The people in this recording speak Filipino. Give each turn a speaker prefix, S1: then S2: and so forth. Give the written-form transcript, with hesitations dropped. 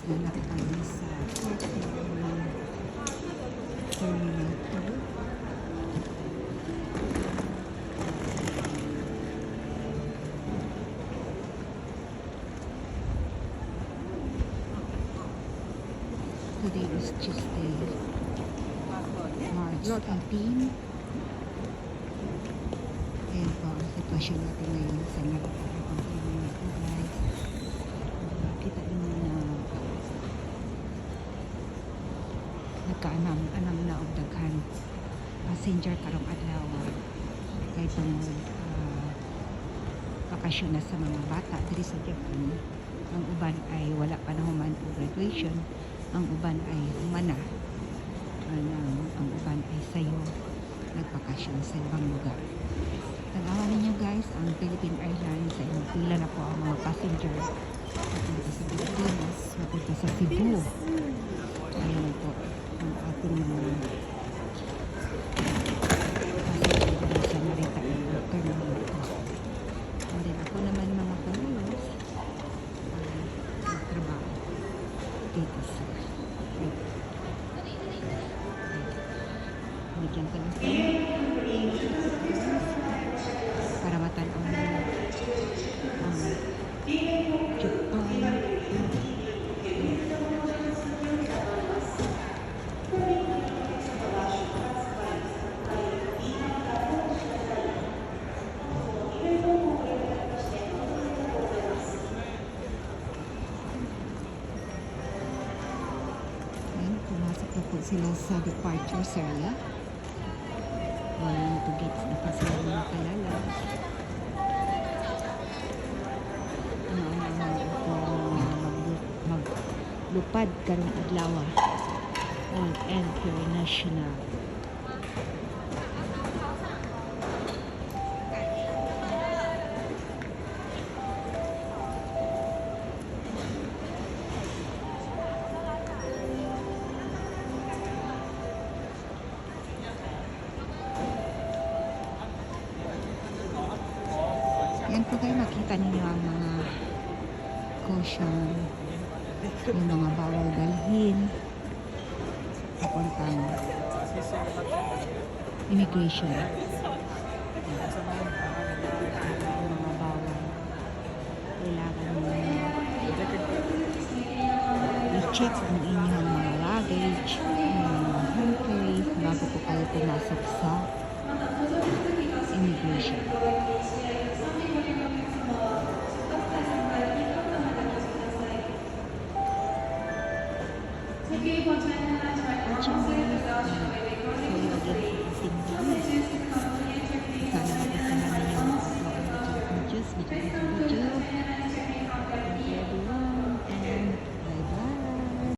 S1: Hanap tayo sa Terminal 2. Today is Tuesday, March 18. Ayan po ang sitwasyon natin ngayon sa nagkakapang terminal 2, guys. Kita nyo na nagkaanam na og daghan passenger karong adlaw kay tungod bakasyon na sa mga bata diri sa Japan. Ang uban ay wala pa na human og graduation, ang uban ay humana, ang uban ay sayo nagpakasyon sa ibang lugar. Tanawan ninyo guys, ang Philippine Airlines ay pila na po ang mga passenger papunta sa Pilipinas, papunta sa Cebu. Ayan po ang ating mga passenger sa Narita Terminal 2. And then ako naman mga kalulos nagtrabaho dito sa bigyan ko lang para matanaw mo ang Japan. Pumasok na po sila sa departure area. Walang to gates na pa sila mga kalala. Naman ito maglupad karong adlaw. Old Empire National. Yan po kayo, makita ninyo ang mga caution, yung mga bawal dalhin papuntang immigration. Yung mga bawal kailangan mo i-check ang inyong mga luggage, yung mga hand carry bago po kayo pumasok sa immigration. Watching this, so again,